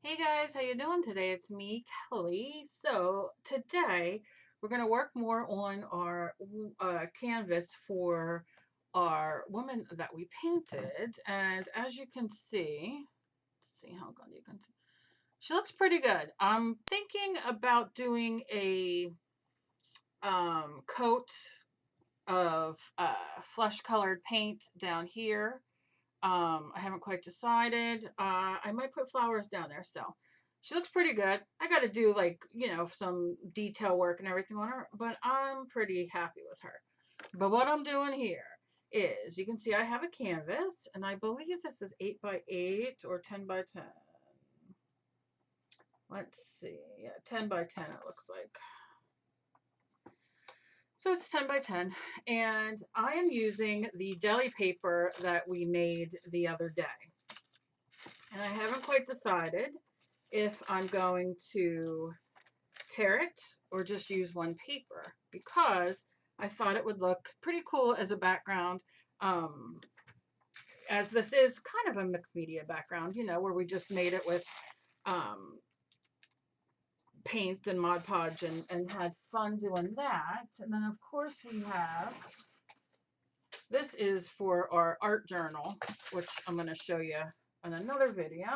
Hey guys, how you doing today? It's me, Kelly. So today we're going to work more on our canvas for our woman that we painted. And as you can see, let's see how good you can see. She looks pretty good. I'm thinking about doing a coat of flesh colored paint down here. I haven't quite decided. I might put flowers down there. So she looks pretty good. I got to do like, some detail work and everything on her, but I'm pretty happy with her. But what I'm doing here is you can see I have a canvas and I believe this is 8 by 8 or 10 by 10. Let's see. Yeah, 10 by 10 it looks like. So it's 10 by 10 and I am using the deli paper that we made the other day. And I haven't quite decided if I'm going to tear it or just use one paper because I thought it would look pretty cool as a background, as this is kind of a mixed media background, where we just made it with paint and Mod Podge and had fun doing that. And then of course we have, this is for our art journal, which I'm going to show you in another video.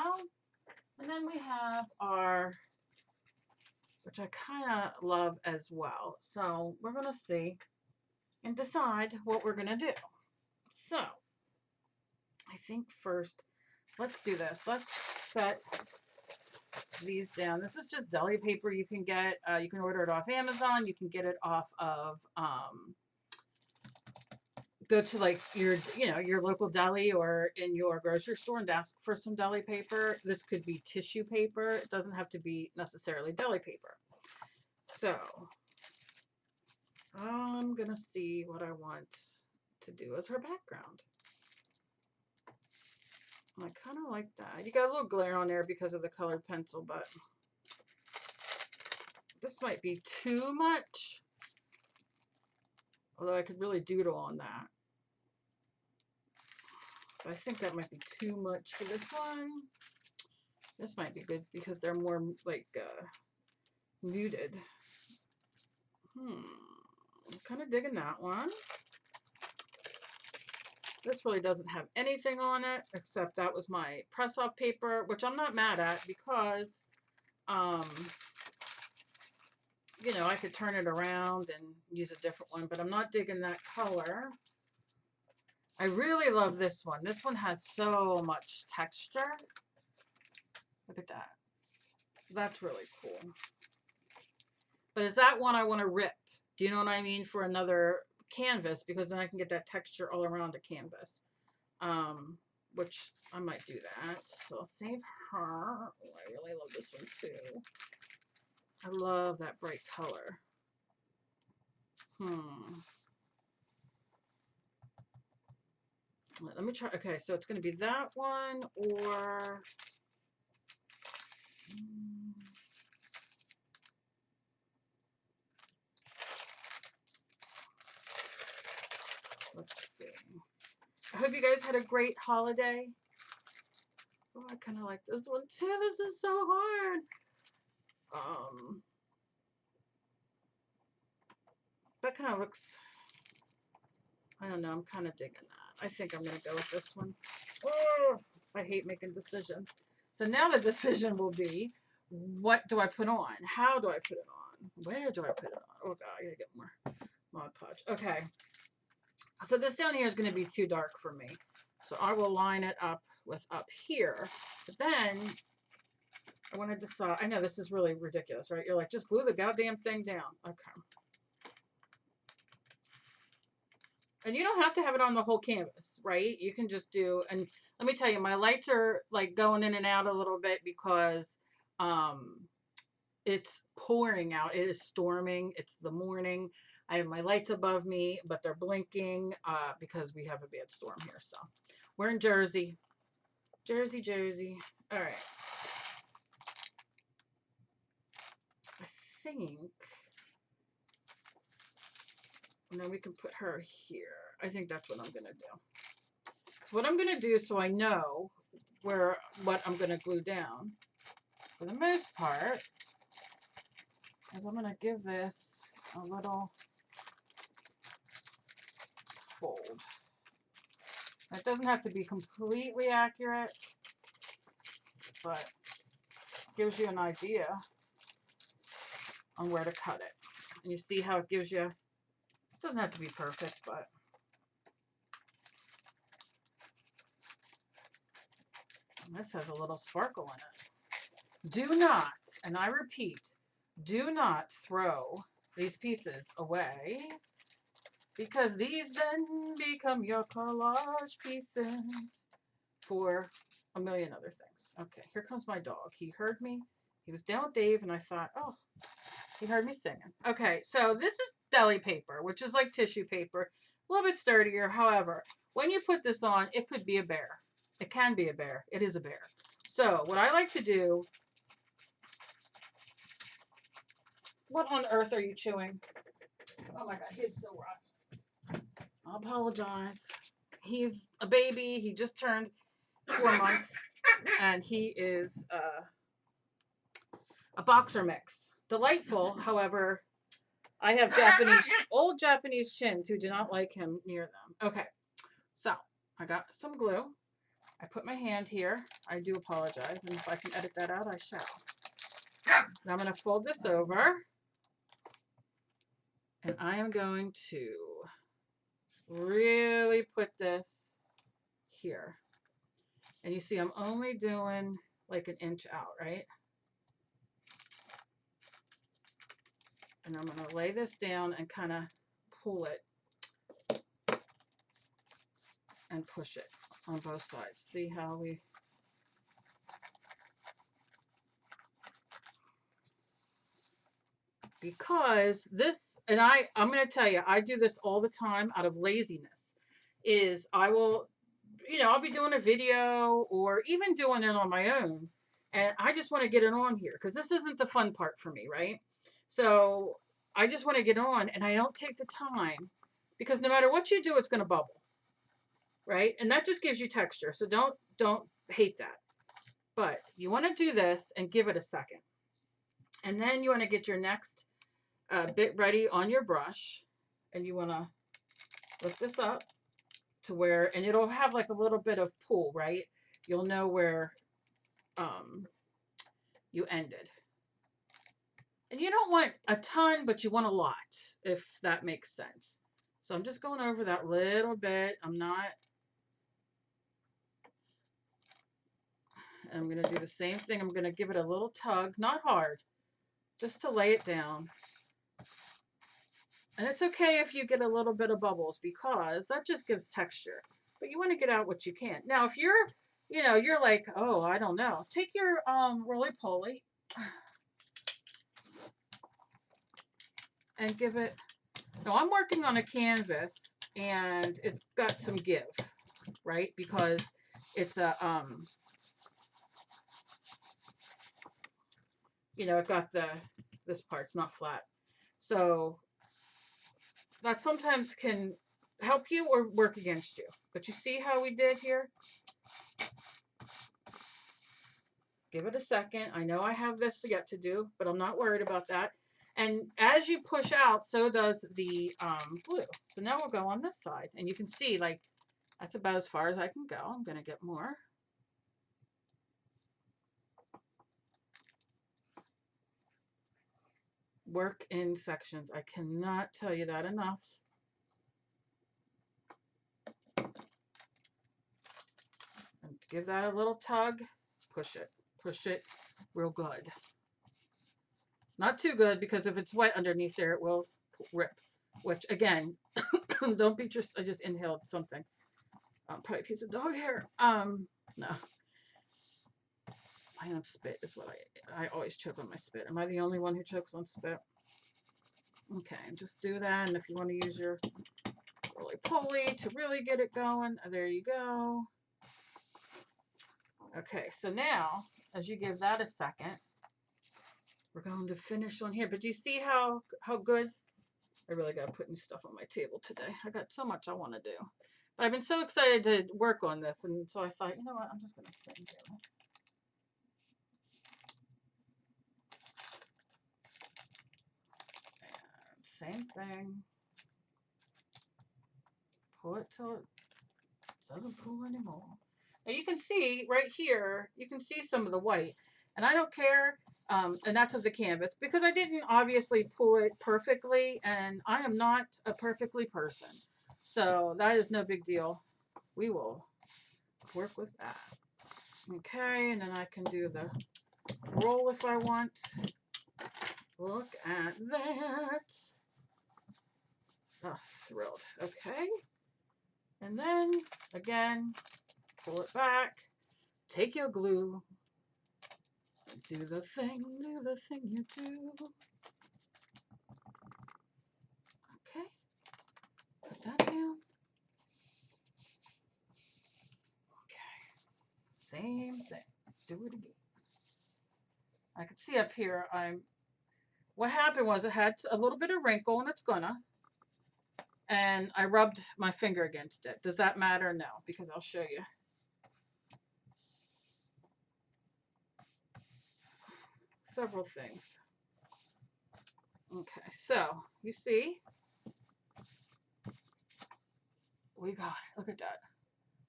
And then we have our, which I kind of love as well. So we're going to see and decide what we're going to do. So I think first, let's do this. Let's set these down. This is just deli paper you can get. You can order it off Amazon. You can get it off of, go to like your local deli or in your grocery store and ask for some deli paper. This could be tissue paper. It doesn't have to be necessarily deli paper. So I'm gonna see what I want to do as her background. I kind of like that. You got a little glare on there because of the colored pencil, but this might be too much. Although I could really doodle on that. I think that might be too much for this one. This might be good because they're more like muted. I'm kind of digging that one. This really doesn't have anything on it except that was my press off paper, which I'm not mad at because I could turn it around and use a different one, but I'm not digging that color. I really love this one. This one has so much texture. Look at that. That's really cool. But is that one I want to rip? Do you know what I mean? For another canvas, because then I can get that texture all around the canvas. Which I might do that. So I'll save her. Oh, I really love this one too. I love that bright color. Let me try. Okay, so it's going to be that one or let's see. I hope you guys had a great holiday. Oh, I kind of like this one too. This is so hard. That kind of looks, I don't know, I'm kind of digging that. I think I'm going to go with this one. Oh, I hate making decisions. So now the decision will be, what do I put on? How do I put it on? Where do I put it on? Oh God, I gotta get more Mod Podge. Okay. So this down here is going to be too dark for me. So I will line it up with up here. But then I want to decide, I know this is really ridiculous, right? You're like, just glue the goddamn thing down. Okay. And you don't have to have it on the whole canvas, right? You can just do, and let me tell you, my lights are like going in and out a little bit because it's pouring out. It is storming. It's the morning. I have my lights above me, but they're blinking because we have a bad storm here. So we're in Jersey. Jersey. All right. I think, and then we can put her here. I think that's what I'm going to do. So what I'm going to do so I know what I'm going to glue down for the most part is I'm going to give this a little fold. It doesn't have to be completely accurate, but gives you an idea on where to cut it. And you see how it gives you, it doesn't have to be perfect, but this has a little sparkle in it. Do not, and I repeat, do not throw these pieces away, because these then become your collage pieces for a million other things. Okay, here comes my dog. He heard me. He was down with Dave, and I thought, oh, he heard me singing. Okay, so this is deli paper, which is like tissue paper, a little bit sturdier. However, when you put this on, it could be a bear. It can be a bear. It is a bear. So what I like to do, what on earth are you chewing? Oh my God, he's so rotten. I apologize. He's a baby. He just turned 4 months, and he is a boxer mix. Delightful, however, I have old Japanese chins who do not like him near them. Okay, so I got some glue. I put my hand here. I do apologize, and if I can edit that out, I shall. Now I'm going to fold this over, and I am going to really put this here. And you see I'm only doing like an inch out, right? And I'm going to lay this down and kind of pull it and push it on both sides. See how we... Because this, and I'm going to tell you, I do this all the time out of laziness, is I will, I'll be doing a video or even doing it on my own, and I just want to get it on here because this isn't the fun part for me, right? So I just want to get on, and I don't take the time, because no matter what you do, it's going to bubble, right? And that just gives you texture, so don't hate that. But you want to do this and give it a second, and then you want to get your next bit ready on your brush, and you want to lift this up to where, and it'll have like a little bit of pull, right? You'll know where you ended. And you don't want a ton, but you want a lot, if that makes sense. So I'm just going over that little bit. I'm going to do the same thing. I'm going to give it a little tug, not hard, just to lay it down. And it's okay if you get a little bit of bubbles, because that just gives texture. But you want to get out what you can. Now, if you're, you're like, oh, I don't know. Take your roly-poly and give it. Now, I'm working on a canvas, and it's got some give, right? Because it's a, it got this part's not flat. So that sometimes can help you or work against you. But you see how we did here? Give it a second. I know I have this to get to do, but I'm not worried about that. And as you push out, so does the glue. So now we'll go on this side. And you can see, like, that's about as far as I can go. I'm going to get more. Work in sections. I cannot tell you that enough. And give that a little tug. Push it real good. Not too good, because if it's wet underneath there, it will rip. Which, again, don't be just, I just inhaled something. Probably a piece of dog hair. No. My own spit is what I always choke on my spit. Am I the only one who chokes on spit? Okay, just do that. And if you want to use your roly-poly to really get it going, there you go. Okay, so now, as you give that a second, we're going to finish on here. But do you see how good? I really got to put new stuff on my table today. I got so much I want to do. But I've been so excited to work on this, and so I thought, you know what, I'm just going to sit and do this. same thing. Pull it till it doesn't pull anymore. Now you can see right here, you can see some of the white, and I don't care, and that's of the canvas, because I didn't obviously pull it perfectly, and I am not a perfectly person. So that is no big deal. We will work with that. Okay, and then I can do the roll if I want. Look at that. Oh, thrilled. Okay. And then, again, pull it back. Take your glue. Do the thing you do. Okay. Put that down. Okay. Same thing. Do it again. I can see up here, what happened was it had a little bit of wrinkle, and it's gonna. And I rubbed my finger against it. Does that matter? No, because I'll show you. Several things. Okay, so you see, we got it. Look at that.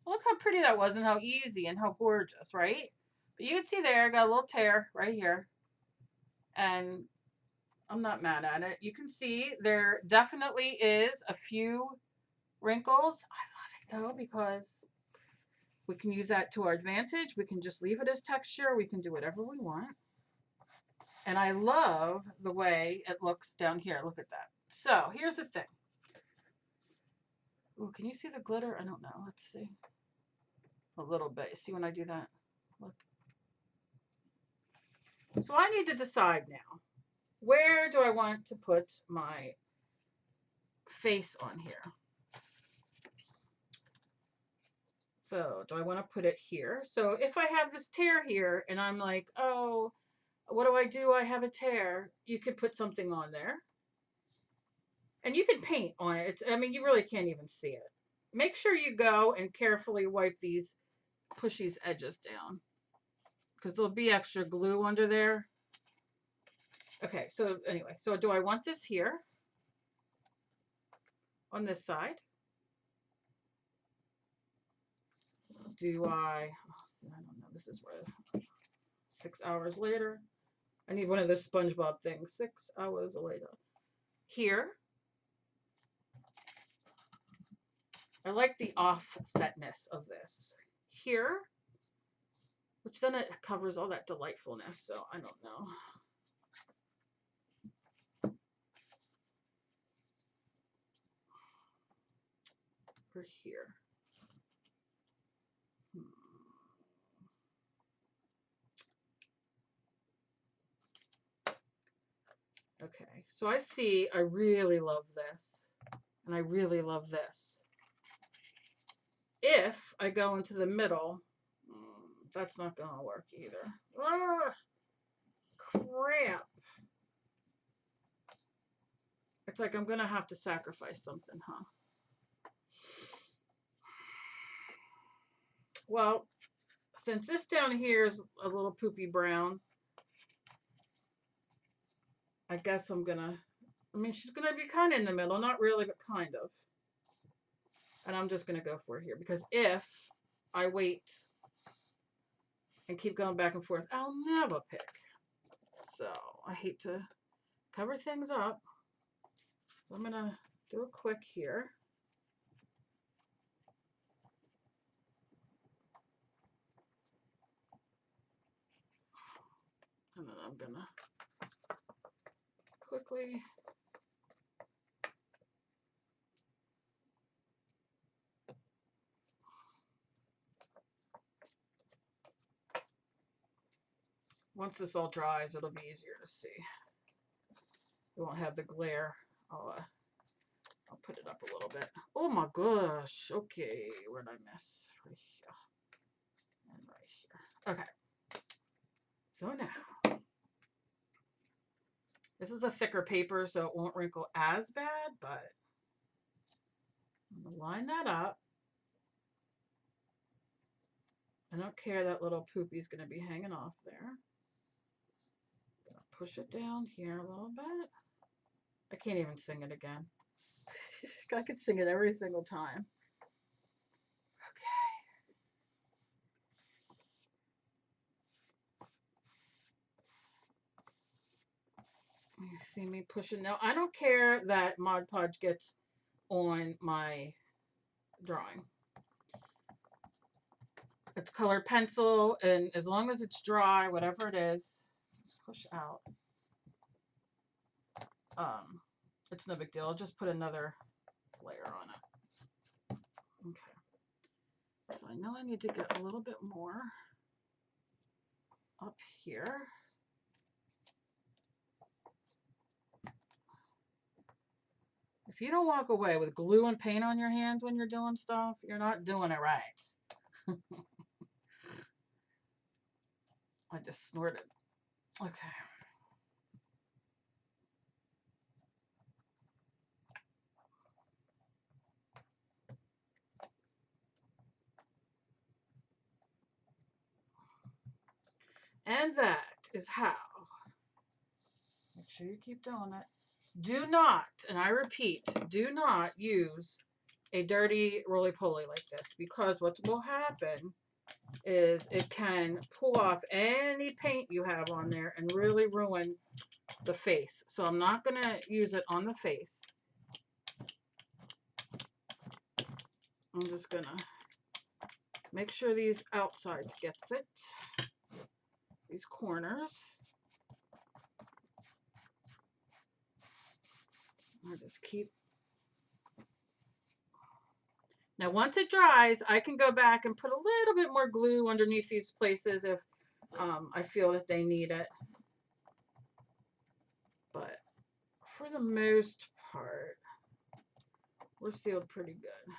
Look how pretty that was and how easy and how gorgeous, right? But you can see there, I got a little tear right here. And I'm not mad at it. You can see there definitely is a few wrinkles. I love it though, because we can use that to our advantage. We can just leave it as texture. We can do whatever we want. And I love the way it looks down here. Look at that. So here's the thing. Ooh, can you see the glitter? I don't know. Let's see. A little bit. See when I do that? Look. So I need to decide now. Where do I want to put my face on here? So do I want to put it here? So if I have this tear here and I'm like, oh, what do? I have a tear. You could put something on there. And you can paint on it. I mean, you really can't even see it. Make sure you go and carefully wipe these, push these edges down, because there'll be extra glue under there. Okay, so anyway, so do I want this here on this side? Do I, oh, I don't know, this is where 6 hours later. I need one of those SpongeBob things. 6 hours later. Here. I like the offsetness of this. Here. Which then it covers all that delightfulness, so I don't know. For here. Okay, so I see I really love this, and I really love this. If I go into the middle, that's not going to work either. Ah, crap. It's like I'm going to have to sacrifice something, huh? Well, since this down here is a little poopy brown, I guess I'm going to, I mean, she's going to be kind of in the middle. Not really, but kind of. And I'm just going to go for it here, because if I wait and keep going back and forth, I'll never pick. So I hate to cover things up. So I'm going to do a quick here. And then I'm going to quickly once this all dries, it'll be easier to see. We won't have the glare. I'll put it up a little bit. Oh my gosh. Okay, where did I miss? Right here. And right here. Okay. So now, this is a thicker paper, so it won't wrinkle as bad, but I'm going to line that up. I don't care, that little poopy is going to be hanging off there. Push it down here a little bit. I can't even sing it again. I could sing it every single time. Okay. You see me pushing. Now, I don't care that Mod Podge gets on my drawing. It's colored pencil, and as long as it's dry, whatever it is, push out. It's no big deal. I'll just put another layer on it. Okay. So I know I need to get a little bit more up here. If you don't walk away with glue and paint on your hands when you're doing stuff, you're not doing it right. I just snorted. Okay. And that is how. Make sure you keep doing it. Do not, and I repeat, do not use a dirty roly-poly like this, because what will happen is it can pull off any paint you have on there and really ruin the face. So I'm not going to use it on the face. I'm just going to make sure these outsides gets it. These corners. I just keep. Now once it dries, I can go back and put a little bit more glue underneath these places if I feel that they need it. But for the most part, we're sealed pretty good.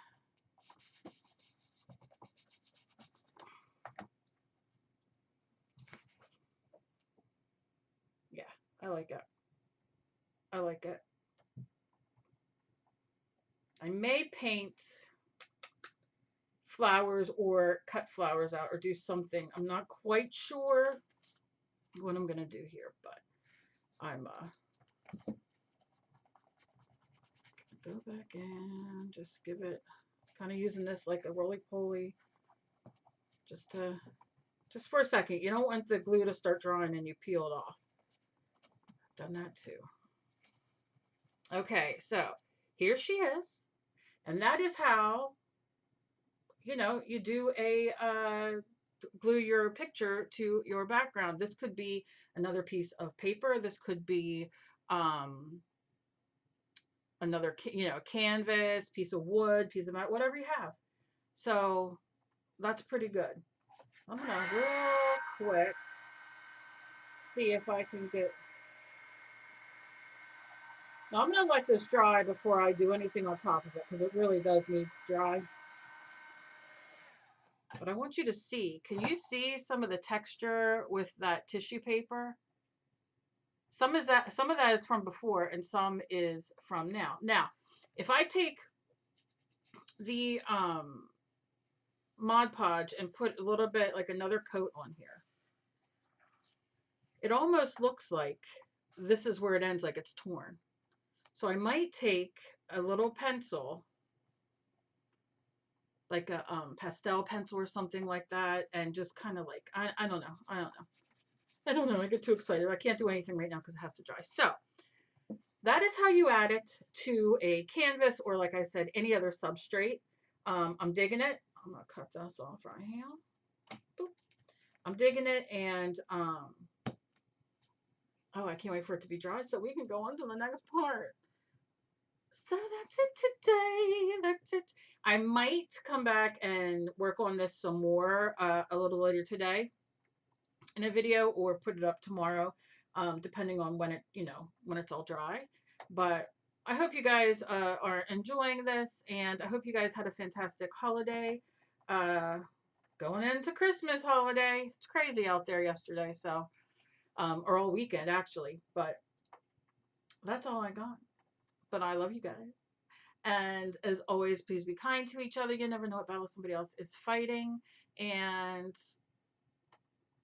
Yeah, I like it. I like it. I may paint flowers or cut flowers out or do something. I'm not quite sure what I'm going to do here, but I'm go back in, just give it, kind of using this like a roly-poly, just for a second. You don't want the glue to start drying and you peel it off. I've done that too. Okay, so here she is, and that is how, you know, you do a glue your picture to your background. This could be another piece of paper. This could be another, you know, canvas, piece of wood, piece of mat, whatever you have. So that's pretty good. I'm gonna real quick see if I can get. Now I'm gonna let this dry before I do anything on top of it, because it really does need to dry. But I want you to see, can you see some of the texture with that tissue paper? Some of that is from before and some is from now. Now, if I take the Mod Podge and put a little bit, like another coat on here, it almost looks like this is where it ends, like it's torn. So I might take a little pencil, like a pastel pencil or something like that, and just kind of like, I don't know. I don't know. I get too excited. I can't do anything right now because it has to dry. So that is how you add it to a canvas, or like I said, any other substrate. I'm digging it. I'm going to cut this off right here. Boop. I'm digging it, and oh, I can't wait for it to be dry so we can go on to the next part. So that's it today. That's it. I might come back and work on this some more a little later today in a video, or put it up tomorrow, depending on when it, you know, when it's all dry. But I hope you guys are enjoying this, and I hope you guys had a fantastic holiday. Going into Christmas holiday. It's crazy out there yesterday, so or all weekend actually. But that's all I got. But I love you guys. And as always, please be kind to each other. You never know what battle somebody else is fighting. And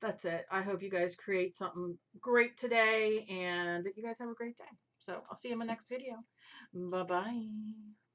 that's it. I hope you guys create something great today and you guys have a great day. So I'll see you in my next video. Bye-bye.